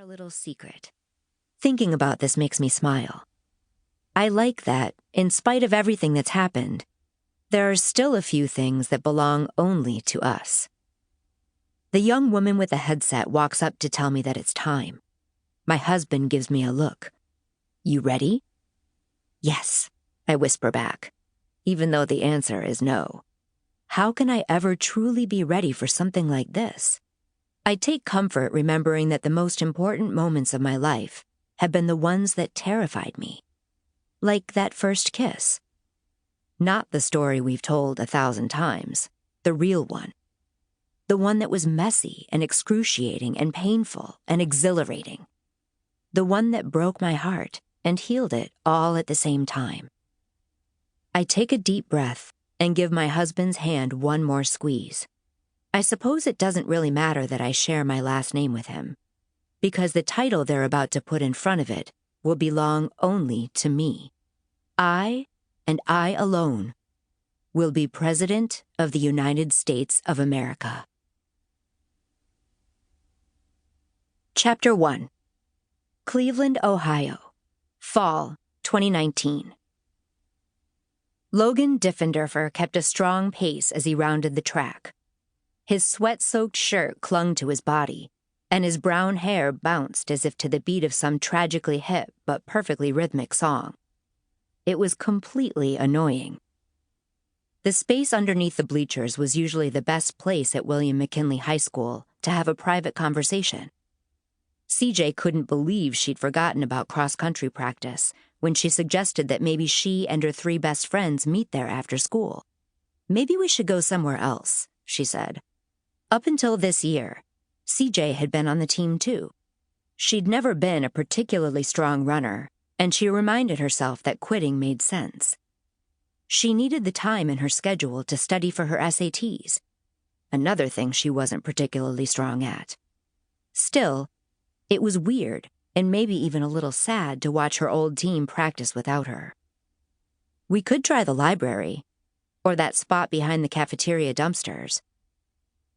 little secret. Thinking about this makes me smile. I like that, in spite of everything that's happened, there are still a few things that belong only to us. The young woman with the headset walks up to tell me that it's time. My husband gives me a look. "You ready?" "Yes," I whisper back, even though the answer is no. How can I ever truly be ready for something like this? I take comfort remembering that the most important moments of my life have been the ones that terrified me. Like that first kiss. Not the story we've told 1,000 times, the real one. The one that was messy and excruciating and painful and exhilarating. The one that broke my heart and healed it all at the same time. I take a deep breath and give my husband's hand one more squeeze. I suppose it doesn't really matter that I share my last name with him, because the title they're about to put in front of it will belong only to me. I, and I alone, will be President of the United States of America. Chapter 1. Cleveland, Ohio. Fall, 2019. Logan Diffenderfer kept a strong pace as he rounded the track. His sweat-soaked shirt clung to his body, and his brown hair bounced as if to the beat of some tragically hip but perfectly rhythmic song. It was completely annoying. The space underneath the bleachers was usually the best place at William McKinley High School to have a private conversation. CJ couldn't believe she'd forgotten about cross-country practice when she suggested that maybe she and her 3 best friends meet there after school. "Maybe we should go somewhere else," she said. Up until this year, CJ had been on the team too. She'd never been a particularly strong runner, and she reminded herself that quitting made sense. She needed the time in her schedule to study for her SATs, another thing she wasn't particularly strong at. Still, it was weird and maybe even a little sad to watch her old team practice without her. We could try the library, or that spot behind the cafeteria dumpsters.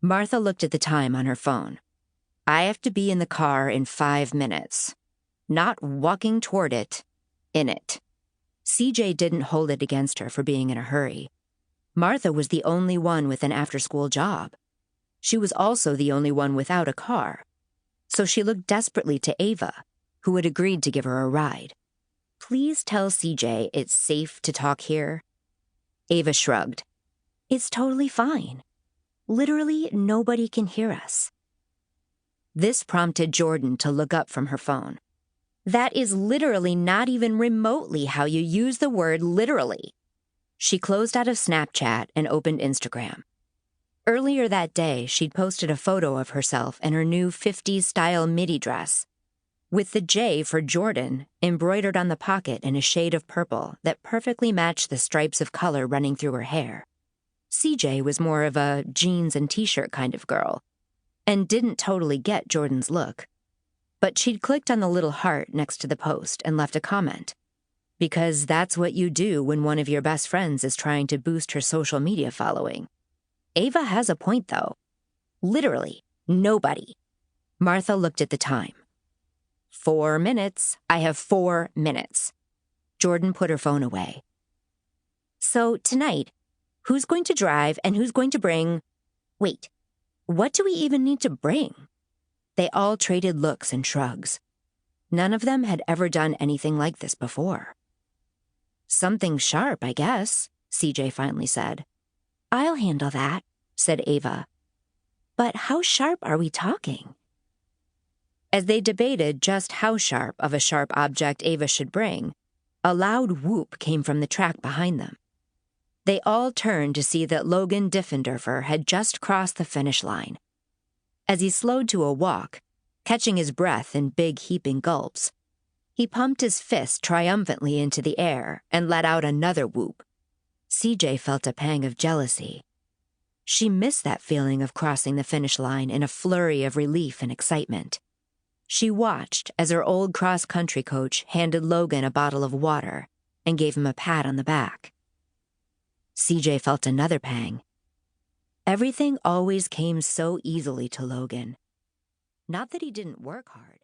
Martha looked at the time on her phone. "I have to be in the car in 5 minutes. Not walking toward it, in it." CJ didn't hold it against her for being in a hurry. Martha was the only one with an after-school job. She was also the only one without a car. So she looked desperately to Ava, who had agreed to give her a ride. "Please tell CJ it's safe to talk here." Ava shrugged. "It's totally fine. Literally nobody can hear us." This prompted Jordan to look up from her phone. "That is literally not even remotely how you use the word literally." She closed out of Snapchat and opened Instagram. Earlier that day, she'd posted a photo of herself in her new 50s-style midi dress, with the J for Jordan embroidered on the pocket in a shade of purple that perfectly matched the stripes of color running through her hair. CJ was more of a jeans and t-shirt kind of girl, and didn't totally get Jordan's look. But she'd clicked on the little heart next to the post and left a comment. Because that's what you do when one of your best friends is trying to boost her social media following. Ava has a point, though. Literally, nobody. Martha looked at the time. 4 minutes. I have 4 minutes. Jordan put her phone away. "So tonight, who's going to drive and who's going to bring... Wait, what do we even need to bring?" They all traded looks and shrugs. None of them had ever done anything like this before. "Something sharp, I guess," CJ finally said. "I'll handle that," said Ava. "But how sharp are we talking?" As they debated just how sharp of a sharp object Ava should bring, a loud whoop came from the track behind them. They all turned to see that Logan Diffenderfer had just crossed the finish line. As he slowed to a walk, catching his breath in big heaping gulps, he pumped his fist triumphantly into the air and let out another whoop. CJ felt a pang of jealousy. She missed that feeling of crossing the finish line in a flurry of relief and excitement. She watched as her old cross-country coach handed Logan a bottle of water and gave him a pat on the back. CJ felt another pang. Everything always came so easily to Logan. Not that he didn't work hard.